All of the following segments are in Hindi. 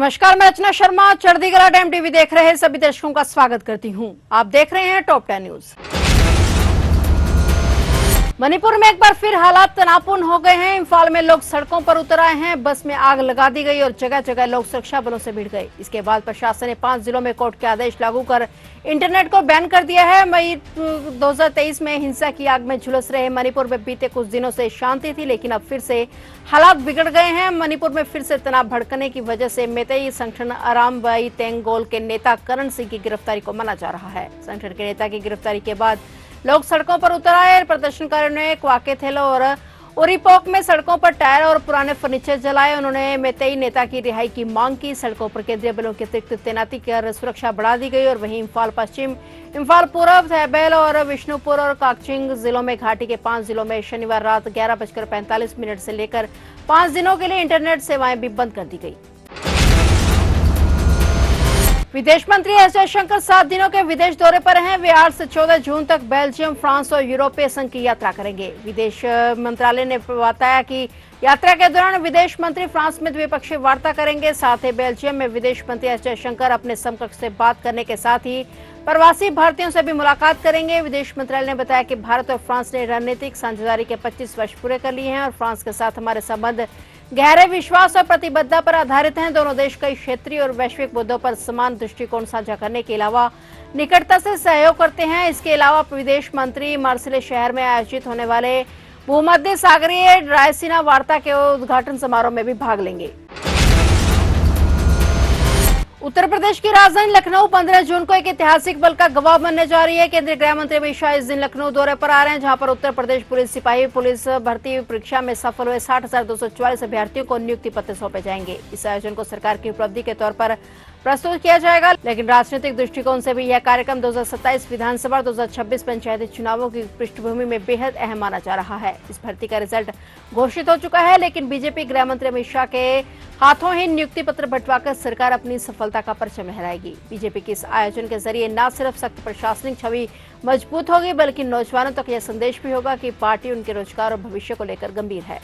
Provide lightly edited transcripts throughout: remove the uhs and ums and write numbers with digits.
नमस्कार, मैं रचना शर्मा। चढ़दीगला टाइम टीवी देख रहे सभी दर्शकों का स्वागत करती हूं। आप देख रहे हैं टॉप 10 न्यूज। मणिपुर में एक बार फिर हालात तनावपूर्ण हो गए हैं। इम्फाल में लोग सड़कों पर उतर आए हैं, बस में आग लगा दी गई और जगह जगह लोग सुरक्षा बलों से भिड़ गए। इसके बाद प्रशासन ने 5 जिलों में कोर्ट के आदेश लागू कर इंटरनेट को बैन कर दिया है। मई 2023 में हिंसा की आग में झुलस रहे मणिपुर में बीते कुछ दिनों से शांति थी, लेकिन अब फिर से हालात बिगड़ गए हैं। मणिपुर में फिर से तनाव भड़कने की वजह से मेतेई संगठन अरामबाई तेंगोल के नेता करण सिंह की गिरफ्तारी को माना जा रहा है। संगठन के नेता की गिरफ्तारी के बाद लोग सड़कों पर उतर आए। प्रदर्शनकारियों ने क्वाके थेलो और ओरीपोक में सड़कों पर टायर और पुराने फर्नीचर जलाए। उन्होंने मेतेई नेता की रिहाई की मांग की। सड़कों पर केंद्रीय बलों की अतिरिक्त तैनाती कर सुरक्षा बढ़ा दी गई और वहीं इम्फाल पश्चिम, इम्फाल पूर्व, थैबेल और विष्णुपुर और काकचिंग जिलों में घाटी के 5 जिलों में शनिवार रात 11:45 से लेकर 5 दिनों के लिए इंटरनेट सेवाएं भी बंद कर दी गई। विदेश मंत्री एस जयशंकर 7 दिनों के विदेश दौरे पर हैं। वे 8 से 14 जून तक बेल्जियम, फ्रांस और यूरोपीय संघ की यात्रा करेंगे। विदेश मंत्रालय ने बताया कि यात्रा के दौरान विदेश मंत्री फ्रांस में द्विपक्षीय वार्ता करेंगे। साथ ही बेल्जियम में विदेश मंत्री एस जयशंकर अपने समकक्ष से बात करने के साथ ही प्रवासी भारतीयों से भी मुलाकात करेंगे। विदेश मंत्रालय ने बताया कि भारत और फ्रांस ने रणनीतिक साझेदारी के 25 वर्ष पूरे कर लिए हैं और फ्रांस के साथ हमारे संबंध गहरे विश्वास और प्रतिबद्धता पर आधारित हैं। दोनों देश कई क्षेत्रीय और वैश्विक मुद्दों पर समान दृष्टिकोण साझा करने के अलावा निकटता से सहयोग करते हैं। इसके अलावा विदेश मंत्री मार्सिले शहर में आयोजित होने वाले भूमध्य सागरीय रायसीना वार्ता के उद्घाटन समारोह में भी भाग लेंगे। उत्तर प्रदेश की राजधानी लखनऊ 15 जून को एक ऐतिहासिक पल का गवाह बनने जा रही है। केंद्रीय गृह मंत्री अमित शाह इस दिन लखनऊ दौरे पर आ रहे हैं, जहां पर उत्तर प्रदेश पुलिस सिपाही पुलिस भर्ती परीक्षा में सफल हुए 60,244 अभ्यर्थियों को नियुक्ति पत्र सौंपे जाएंगे। इस आयोजन को सरकार की उपलब्धि के तौर पर प्रस्तुत किया जाएगा, लेकिन राजनीतिक दृष्टिकोण से भी यह कार्यक्रम 2027 विधानसभा और 2026 पंचायती चुनावों की पृष्ठभूमि में बेहद अहम माना जा रहा है। इस भर्ती का रिजल्ट घोषित हो चुका है, लेकिन बीजेपी गृह मंत्री अमित शाह के हाथों ही नियुक्ति पत्र बंटवाकर सरकार अपनी सफलता का परचम लहराएगी। बीजेपी के इस आयोजन के जरिए न सिर्फ सख्त प्रशासनिक छवि मजबूत होगी, बल्कि नौजवानों तक यह संदेश भी होगा कि पार्टी उनके रोजगार और भविष्य को लेकर गंभीर है।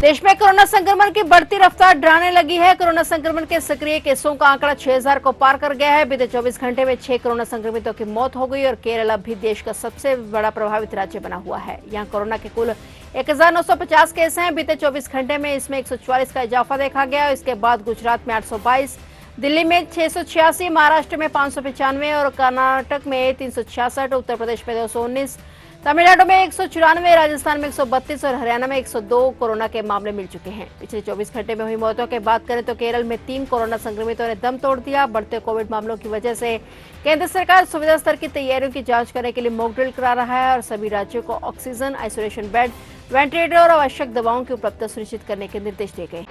देश में कोरोना संक्रमण की बढ़ती रफ्तार डराने लगी है। कोरोना संक्रमण के सक्रिय केसों का आंकड़ा 6000 को पार कर गया है। बीते 24 घंटे में 6 कोरोना संक्रमितों की मौत हो गई और केरल अब भी देश का सबसे बड़ा प्रभावित राज्य बना हुआ है। यहाँ कोरोना के कुल 1950 केस हैं। बीते 24 घंटे में इसमें 144 का इजाफा देखा गया। इसके बाद गुजरात में 822, दिल्ली में 686, महाराष्ट्र में 595 और कर्नाटक में 366, उत्तर प्रदेश में 219, तमिलनाडु में 194, राजस्थान में 132 और हरियाणा में 102 कोरोना के मामले मिल चुके हैं। पिछले 24 घंटे में हुई मौतों की बात करें तो केरल में 3 कोरोना संक्रमितों ने दम तोड़ दिया। बढ़ते कोविड मामलों की वजह से केंद्र सरकार सुविधा स्तर की तैयारियों की जांच करने के लिए मॉक ड्रिल करा रहा है और सभी राज्यों को ऑक्सीजन, आइसोलेशन बेड, वेंटिलेटर और आवश्यक दवाओं की उपलब्धता सुनिश्चित करने के निर्देश दिए गए।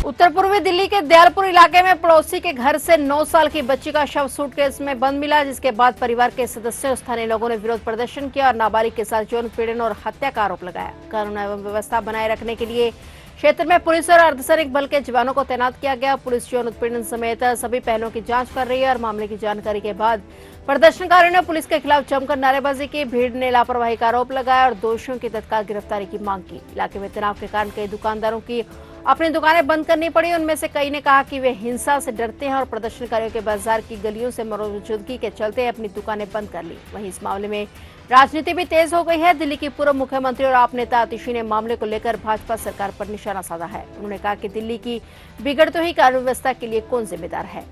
उत्तर पूर्वी दिल्ली के दयालपुर इलाके में पड़ोसी के घर से 9 साल की बच्ची का शव सूटकेस में बंद मिला, जिसके बाद परिवार के सदस्यों और स्थानीय लोगों ने विरोध प्रदर्शन किया और नाबालिग के साथ यौन पीड़न और हत्या का आरोप लगाया। कानून एवं व्यवस्था बनाए रखने के लिए क्षेत्र में पुलिस और अर्धसैनिक बल के जवानों को तैनात किया गया। पुलिस यौन उत्पीड़न समेत सभी पहलुओं की जांच कर रही है और मामले की जानकारी के बाद प्रदर्शनकारियों ने पुलिस के खिलाफ जमकर नारेबाजी की। भीड़ ने लापरवाही का आरोप लगाया और दोषियों की तत्काल गिरफ्तारी की मांग की। इलाके में तनाव के कारण कई दुकानदारों की अपनी दुकानें बंद करनी पड़ी। उनमें से कई ने कहा कि वे हिंसा से डरते हैं और प्रदर्शनकारियों के बाजार की गलियों से मौजूदगी के चलते अपनी दुकानें बंद कर ली। वहीं इस मामले में राजनीति भी तेज हो गई है। दिल्ली की पूर्व मुख्यमंत्री और आप नेता आतिशी ने मामले को लेकर भाजपा सरकार पर निशाना साधा है। उन्होंने कहा कि दिल्ली की बिगड़ती हुई कानून व्यवस्था के लिए कौन जिम्मेदार है।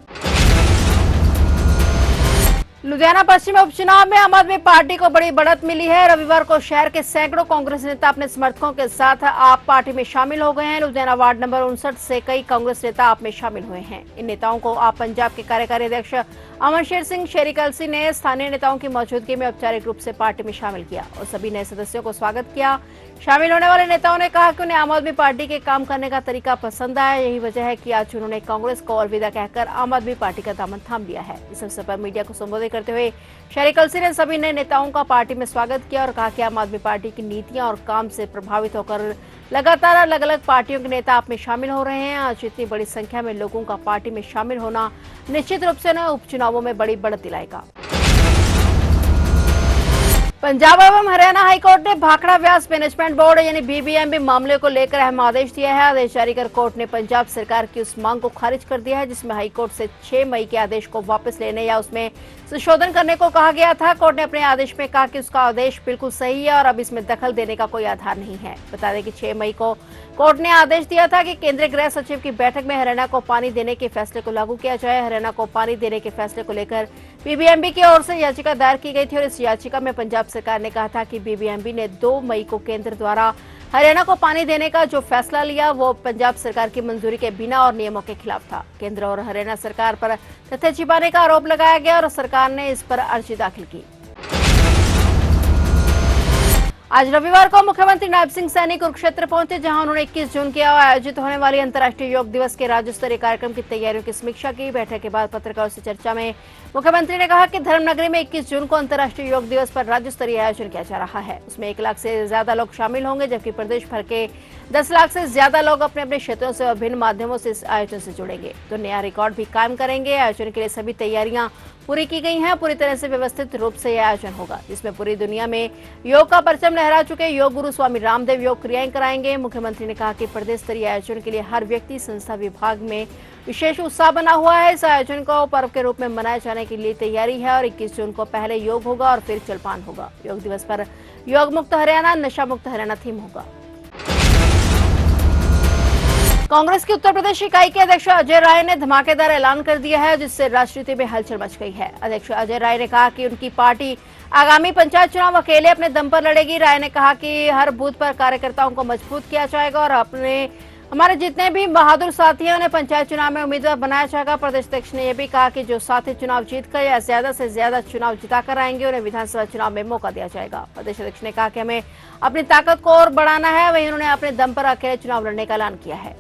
लुधियाना पश्चिम उपचुनाव में आम आदमी पार्टी को बड़ी बढ़त मिली है। रविवार को शहर के सैकड़ों कांग्रेस नेता अपने समर्थकों के साथ आप पार्टी में शामिल हो गए हैं। लुधियाना वार्ड नंबर 59 से कई कांग्रेस नेता आप में शामिल हुए हैं। इन नेताओं को आप पंजाब के कार्यकारी अध्यक्ष अमनशेर सिंह शेरी कलसी ने स्थानीय नेताओं की मौजूदगी में औपचारिक रूप से पार्टी में शामिल किया और सभी नए सदस्यों को स्वागत किया। शामिल होने वाले नेताओं ने कहा कि उन्हें आम आदमी पार्टी के काम करने का तरीका पसंद आया। यही वजह है कि आज उन्होंने कांग्रेस को अलविदा कहकर आम आदमी पार्टी का दामन थाम लिया है। इस अवसर पर मीडिया को संबोधित करते हुए शेरी कलसी ने सभी नए नेताओं का पार्टी में स्वागत किया और कहा कि आम आदमी पार्टी की नीतियां और काम से प्रभावित होकर लगातार अलग अलग पार्टियों के नेता आप में शामिल हो रहे हैं। आज इतनी बड़ी संख्या में लोगों का पार्टी में शामिल होना निश्चित रूप से उन्हें उपचुनावों में बड़ी बढ़त दिलाएगा। पंजाब एवं हरियाणा हाईकोर्ट ने भाखड़ा व्यास मैनेजमेंट बोर्ड यानी बीबीएमबी मामले को लेकर अहम आदेश दिया है। आदेश जारी कर कोर्ट ने पंजाब सरकार की उस मांग को खारिज कर दिया है जिसमें हाईकोर्ट से 6 मई के आदेश को वापस लेने या उसमें संशोधन करने को कहा गया था। कोर्ट ने अपने आदेश में कहा कि उसका आदेश बिल्कुल सही है और अब इसमें दखल देने का कोई आधार नहीं है। बता दें कि 6 मई को कोर्ट ने आदेश दिया था कि केंद्रीय गृह सचिव की बैठक में हरियाणा को पानी देने के फैसले को लागू किया जाए। हरियाणा को पानी देने के फैसले को लेकर बीबीएमबी की ओर से याचिका दायर की गई थी और इस याचिका में पंजाब सरकार ने कहा था कि बीबीएमबी ने 2 मई को केंद्र द्वारा हरियाणा को पानी देने का जो फैसला लिया वो पंजाब सरकार की मंजूरी के बिना और नियमों के खिलाफ था। केंद्र और हरियाणा सरकार पर तथ्य छिपाने का आरोप लगाया गया और सरकार ने इस पर अर्जी दाखिल की। आज रविवार को मुख्यमंत्री नायब सिंह सैनी कुरुक्षेत्र पहुंचे, जहां उन्होंने 21 जून को आयोजित होने वाली अंतर्राष्ट्रीय योग दिवस के राज्य स्तरीय कार्यक्रम की तैयारियों की समीक्षा की। बैठक के बाद पत्रकारों से चर्चा में मुख्यमंत्री ने कहा कि धर्मनगरी में 21 जून को अंतर्राष्ट्रीय योग दिवस पर राज्य स्तरीय आयोजन किया जा रहा है। उसमें 1 लाख से ज्यादा लोग शामिल होंगे, जबकि प्रदेश भर के 10 लाख से ज्यादा लोग अपने अपने क्षेत्रों से विभिन्न माध्यमों से इस आयोजन से जुड़ेंगे तो नया रिकॉर्ड भी कायम करेंगे। आयोजन के लिए सभी तैयारियां पूरी की गई हैं। पूरी तरह से व्यवस्थित रूप से यह आयोजन होगा, जिसमें पूरी दुनिया में योग का परचम लहरा चुके योग गुरु स्वामी रामदेव योग क्रियाएं कराएंगे। मुख्यमंत्री ने कहा कि प्रदेश स्तरीय आयोजन के लिए हर व्यक्ति, संस्था, विभाग में विशेष उत्साह बना हुआ है। इस आयोजन को पर्व के रूप में मनाए जाने के लिए तैयारी है और 21 जून को पहले योग होगा और फिर जलपान होगा। योग दिवस पर योग मुक्त हरियाणा, नशा मुक्त हरियाणा थीम होगा। कांग्रेस की उत्तर प्रदेश इकाई के अध्यक्ष अजय राय ने धमाकेदार ऐलान कर दिया है, जिससे राजनीति में हलचल मच गई है। अध्यक्ष अजय राय ने कहा कि उनकी पार्टी आगामी पंचायत चुनाव अकेले अपने दम पर लड़ेगी। राय ने कहा कि हर बूथ पर कार्यकर्ताओं को मजबूत किया जाएगा और हमारे जितने भी बहादुर साथी हैं उन्हें पंचायत चुनाव में उम्मीदवार बनाया जाएगा। प्रदेश अध्यक्ष ने यह भी कहा कि जो साथी चुनाव जीतकर या ज्यादा से ज्यादा चुनाव जिताकर आएंगे उन्हें विधानसभा चुनाव में मौका दिया जाएगा। प्रदेश अध्यक्ष ने कहा कि हमें अपनी ताकत को और बढ़ाना है। वहीं उन्होंने अपने दम पर अकेले चुनाव लड़ने का ऐलान किया है।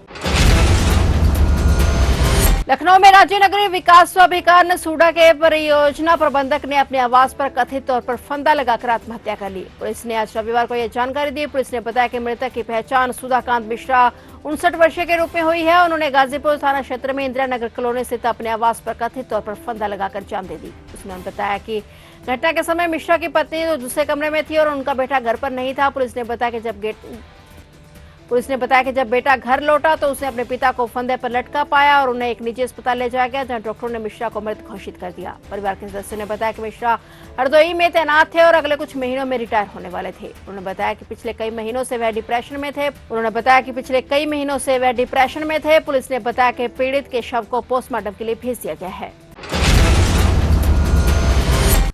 लखनऊ में राज्य नगरीय विकास प्राधिकार सूडा के परियोजना प्रबंधक ने अपने आवास पर कथित तौर पर फंदा लगाकर आत्महत्या कर ली। पुलिस ने आज रविवार को यह जानकारी दी। पुलिस ने बताया कि मृतक की पहचान सुधाकांत मिश्रा 59 वर्षीय के रूप में हुई है। उन्होंने गाजीपुर थाना क्षेत्र में इंदिरा नगर कॉलोनी स्थित अपने आवास पर कथित तौर पर फंदा लगाकर जान दे दी। उसने बताया कि घटना के समय मिश्रा की पत्नी दूसरे कमरे में थी और उनका बेटा घर पर नहीं था। पुलिस ने बताया कि जब बेटा घर लौटा तो उसने अपने पिता को फंदे पर लटका पाया और उन्हें एक निजी अस्पताल ले जाया गया, जहां डॉक्टरों ने मिश्रा को मृत घोषित कर दिया। परिवार के सदस्यों ने बताया कि मिश्रा हरदोई में तैनात थे और अगले कुछ महीनों में रिटायर होने वाले थे। उन्होंने बताया कि पिछले कई महीनों से वह डिप्रेशन में थे। पुलिस ने बताया कि पीड़ित के शव को पोस्टमार्टम के लिए भेज दिया गया है।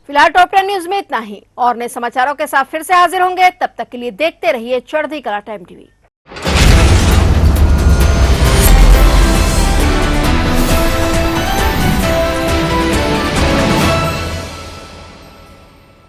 फिलहाल टॉप 10 न्यूज में इतना ही और नए समाचारों के साथ फिर से हाजिर होंगे। तब तक के लिए देखते रहिए चढ़ती कला टाइम टीवी।